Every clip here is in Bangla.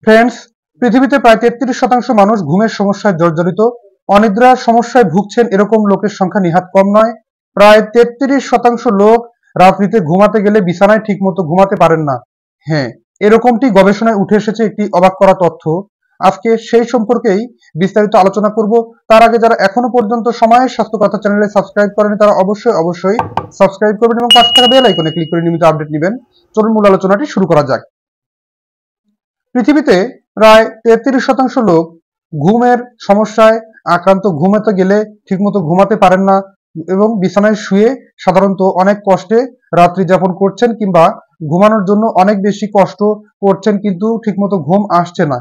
ফ্রেন্ডস, পৃথিবীতে প্রায় 33% মানুষ ঘুমের সমস্যায় জর্জরিত। অনিদ্রার সমস্যায় ভুগছেন এরকম লোকের সংখ্যা নেহাত কম নয়। প্রায় 33% লোক রাত্রিতে ঘুমাতে গেলে বিছানায় ঠিকমতো ঘুমাতে পারেন না। হ্যাঁ, এরকমটি গবেষণায় উঠে এসেছে একটি অবাক করা তথ্য। আজকে সেই সম্পর্কেই বিস্তারিত আলোচনা করব। তার আগে যারা এখনো পর্যন্ত সময়ের স্বাস্থ্য কথা চ্যানেলে সাবস্ক্রাইব করেনি তারা অবশ্যই সাবস্ক্রাইব করবেন এবং পাশে থাকা বেল আইকনে ক্লিক করে নিয়মিত আপডেট নেবেন। চলুন মূল আলোচনাটি শুরু করা যাক। পৃথিবীতে প্রায় 33% লোক ঘুমের সমস্যায় আক্রান্ত। ঘুমাতে গেলে ঠিকমতো ঘুমাতে পারেন না এবং বিছানায় শুয়ে সাধারণত অনেক কষ্টে রাত্রি যাপন করছেন কিংবা ঘুমানোর জন্য অনেক বেশি কষ্ট করছেন, কিন্তু ঠিকমতো ঘুম আসছে না।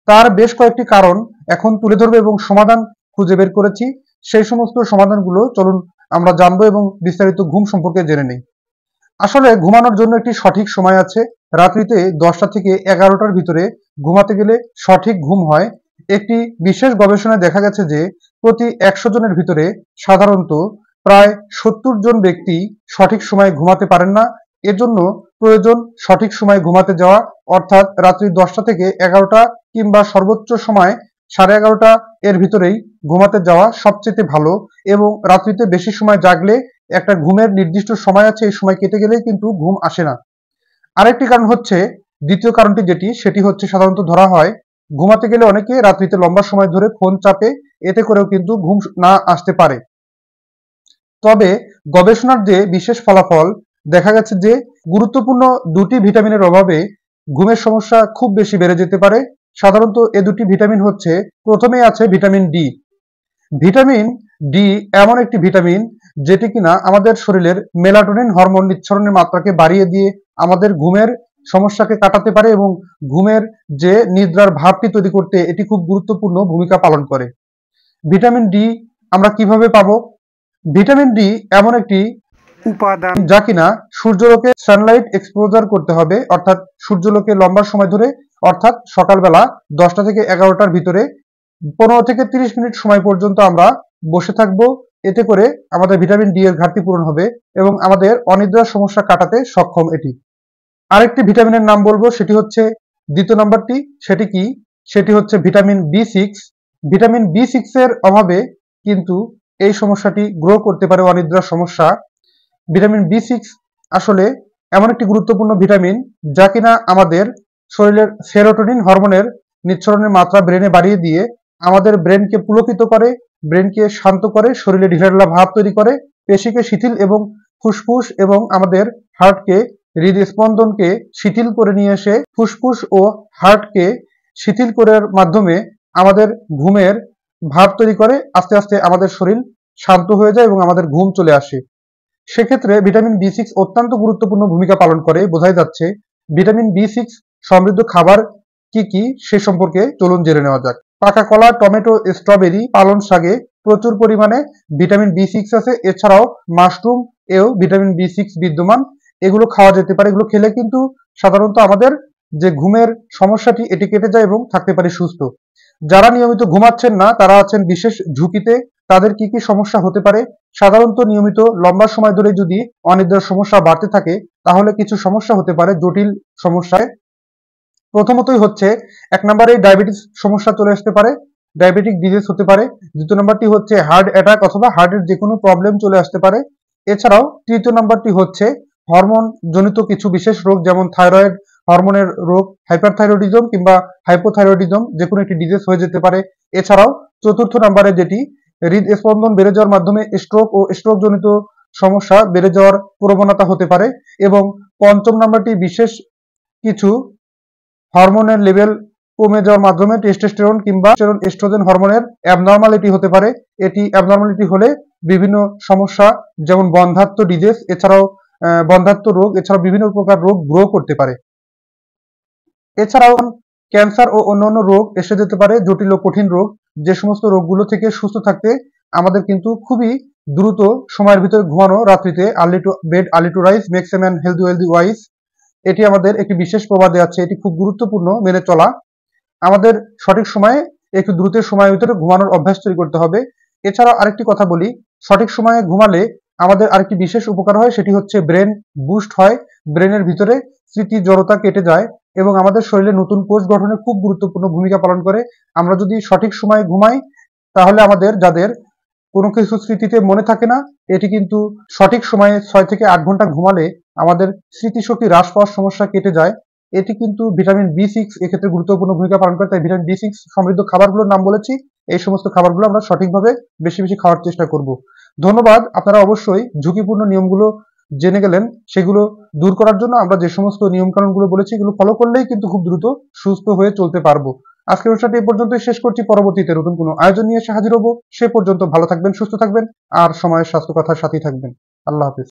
তার বেশ কয়েকটি কারণ এখন তুলে ধরবো এবং সমাধান খুঁজে বের করেছি। সেই সমস্ত সমাধানগুলো চলুন আমরা জানবো এবং বিস্তারিত ঘুম সম্পর্কে জেনে নিই। আসলে ঘুমানোর জন্য একটি সঠিক সময় আছে। রাত্রিতে 10টা থেকে 11টার ভিতরে ঘুমাতে গেলে সঠিক ঘুম হয়। একটি বিশেষ গবেষণায় দেখা গেছে যে প্রতি 100 জনের ভিতরে সাধারণত প্রায় 70 জন ব্যক্তি সঠিক সময়ে ঘুমাতে পারেন না। এর জন্য প্রয়োজন সঠিক সময়ে ঘুমাতে যাওয়া, অর্থাৎ রাত্রি 10টা থেকে 11টা কিংবা সর্বোচ্চ সময় 11:30 এর ভিতরেই ঘুমাতে যাওয়া সবচেয়ে ভালো। এবং রাত্রিতে বেশি সময় জাগলে একটা ঘুমের নির্দিষ্ট সময় আছে, এই সময় কেটে গেলেই কিন্তু ঘুম আসে না। আরেকটি কারণ হচ্ছে, দ্বিতীয় কারণটি সেটি হচ্ছে সাধারণত ধরা হয় ঘুমাতে গেলে অনেকে রাত্রিতে লম্বা সময় ধরে ফোন চাপে, এতে করেও কিন্তু ঘুম না আসতে পারে। তবে গবেষণার যে বিশেষ ফলাফল দেখা গেছে যে গুরুত্বপূর্ণ দুটি ভিটামিনের অভাবে ঘুমের সমস্যা খুব বেশি বেড়ে যেতে পারে। সাধারণত এ দুটি ভিটামিন হচ্ছে, প্রথমেই আছে ভিটামিন ডি। ভিটামিন ডি এমন একটি ভিটামিন যেটি কিনা আমাদের শরীরের মেলাটোনিন হরমোন নিঃসরণের মাত্রাকে বাড়িয়ে দিয়ে আমাদের ঘুমের সমস্যাকে কাটাতে পারে এবং ঘুমের যে নিদ্রার ভাবটি তৈরি করতে এটি খুব গুরুত্বপূর্ণ ভূমিকা পালন করে। ভিটামিন ডি আমরা কিভাবে পাবো? ভিটামিন ডি এমন একটি উপাদান যা কিনা সূর্যালোকে সানলাইট এক্সপোজার করতে হবে, অর্থাৎ সূর্যালোকে লম্বা সময় ধরে, অর্থাৎ সকালবেলা 10টা থেকে 11টার ভিতরে 15 থেকে 30 মিনিট সময় পর্যন্ত আমরা বসে থাকবো। এতে করে আমাদের ভিটামিন ডি এর ঘাটতি পূরণ হবে এবং আমাদের অনিদ্রার সমস্যা কাটাতে সক্ষম এটি। আরেকটি ভিটামিনের নাম বলবো, সেটি হচ্ছে দ্বিতীয় নাম্বারটি। সেটি কি? সেটি হচ্ছে ভিটামিন বি6। ভিটামিন বি6 এর অভাবে কিন্তু এই সমস্যাটি গ্রো করতে পারে, অনিদ্রার সমস্যা। ভিটামিন বি6 আসলে এমন একটি গুরুত্বপূর্ণ ভিটামিন যা কিনা আমাদের শরীরের সেরোটোনিন হরমোনের নিঃসরণের মাত্রা ব্রেনে বাড়িয়ে দিয়ে আমাদের ব্রেনকে পুলকিত করে, ব্রেনকে শান্ত করে, শরীরে ঢিলাঢালা ভাব তৈরি করে, পেশিকে শিথিল এবং ফুসফুস এবং আমাদের হার্টকে, হৃদস্পন্দনকে শিথিল করে নিয়ে এসে ফুসফুস ও হার্টকে শিথিল করার মাধ্যমে আমাদের ঘুমের ভাব তৈরি করে। আস্তে আস্তে আমাদের শরীর শান্ত হয়ে যায় এবং আমাদের ঘুম চলে আসে। সেক্ষেত্রে ভিটামিন বি6 অত্যন্ত গুরুত্বপূর্ণ ভূমিকা পালন করে বোঝাই যাচ্ছে। ভিটামিন বি6 সমৃদ্ধ খাবার কি কি সে সম্পর্কে চলুন জেনে নেওয়া যাক। পাকা কলা, টমেটো, স্ট্রবেরি, পালং শাকে প্রচুর পরিমাণে ভিটামিন বি6 আছে। এছাড়াও মাশরুম এও ভিটামিন বি6 বিদ্যমান। এগুলো খাওয়া যেতে পারে। এগুলো খেলে কিন্তু সাধারণত আমাদের যে ঘুমের সমস্যাটি এটি কেটে যায় এবং থাকতে পারে সুস্থ। যারা নিয়মিত ঘুমাচ্ছেন না তারা আছেন বিশেষ ঝুঁকিতে। তাদের কি কি সমস্যা হতে পারে? সাধারণত নিয়মিত লম্বা সময় ধরে যদি অনিদ্রার সমস্যা বাড়তে থাকে তাহলে কিছু সমস্যা হতে পারে, জটিল সমস্যায়। প্রথমতই হচ্ছে, 1 নম্বরে ডায়াবেটিস সমস্যা চলে আসতে পারে, ডায়াবেটিক ডিজিজ হতে পারে। দ্বিতীয় নম্বরটি হচ্ছে হার্ট অ্যাটাক অথবা হার্টের যে কোনো প্রবলেম চলে আসতে পারে। এছাড়াও তৃতীয় নম্বরটি হচ্ছে হরমোন জনিত কিছু বিশেষ রোগ, যেমন থাইরয়েড হরমোনের রোগ, হাইপারথাইরয়েডিজম কিংবা হাইপোথাইরয়েডিজম, যে কোনো একটি ডিজিজ হয়ে যেতে পারে। এছাড়াও চতুর্থ নম্বরে যেটি, হৃদস্পন্দন বেড়ে যাওয়ার মাধ্যমে স্ট্রোক ও স্ট্রোক জনিত সমস্যা বেড়ে যাওয়ার প্রবণতা হতে পারে। এবং পঞ্চম নম্বরটি বিশেষ কিছু হরমোনের লেভেল কমে যাওয়ার মাধ্যমে টেস্টোস্টেরন কিংবা এস্ট্রোজেন হরমোনের অ্যাবনর্মালিটি হতে পারে। এটি অ্যাবনর্মালিটি হলে বিভিন্ন সমস্যা, যেমন বন্ধ্যাত্ব ডিজিজ, এছাড়াও বন্ধ্যাত্ব রোগ, এছাড়াও বিভিন্ন প্রকার রোগ গ্রো করতে পারে। এছাড়াও ক্যান্সার ও অন্যান্য রোগ এসে যেতে পারে, জটিল ও কঠিন রোগ। যে সমস্ত রোগগুলো থেকে সুস্থ থাকতে আমাদের কিন্তু খুবই দ্রুত সময়ের ভিতরে ঘুমানো, রাত্রিতে early to bed early to rise makes a man healthy wise, এটি আমাদের একটি বিশেষ প্রবাদে আছে। এটি খুব গুরুত্বপূর্ণ মেনে চলা। আমাদের সঠিক সময়ে একটু দ্রুত সময়ের ভিতরে ঘুমানোর অভ্যাস তৈরি করতে হবে। এছাড়াও আরেকটি কথা বলি, সঠিক সময়ে ঘুমালে আমাদের আরেকটি বিশেষ উপকার হয়, সেটি হচ্ছে ব্রেন বুস্ট হয়। ব্রেনের ভিতরে স্মৃতি জড়তা কেটে যায়। এবং আমাদের শরীরে নতুন কোষ গঠনে খুব গুরুত্বপূর্ণ ভূমিকা পালন করে। আমরা যদি সঠিক সময়ে ঘুমাই তাহলে আমাদের যাদের কোনো কিছু স্মৃতিতে মনে থাকে না, এটি কিন্তু সঠিক সময়ে 6 থেকে 8 ঘন্টা ঘুমালে আমাদের স্মৃতিশক্তি হ্রাস পাওয়ার সমস্যা কেটে যায়। এটি কিন্তু ভিটামিন B6 এক্ষেত্রে গুরুত্বপূর্ণ ভূমিকা পালন করে। তাই ভিটামিন B6 সমৃদ্ধ খাবারগুলোর নাম বলেছি। এই সমস্ত খাবারগুলো আমরা সঠিকভাবে বেশি বেশি খাওয়ার চেষ্টা করব। ধন্যবাদ। আপনারা অবশ্যই ঝুঁকিপূর্ণ নিয়মগুলো জেনে গেলেন। সেগুলো দূর করার জন্য আমরা যে সমস্ত নিয়মকানুনগুলো বলেছি এগুলো ফলো করলেই কিন্তু খুব দ্রুত সুস্থ হয়ে চলতে পারবো। আজকের অনুষ্ঠানটি এই পর্যন্তই শেষ করছি। পরবর্তীতে নতুন কোনো আয়োজন নিয়ে এসে হাজির হব। সে পর্যন্ত ভালো থাকবেন, সুস্থ থাকবেন আর সময়ের স্বাস্থ্য কথার সাথেই থাকবেন। আল্লাহ হাফিজ।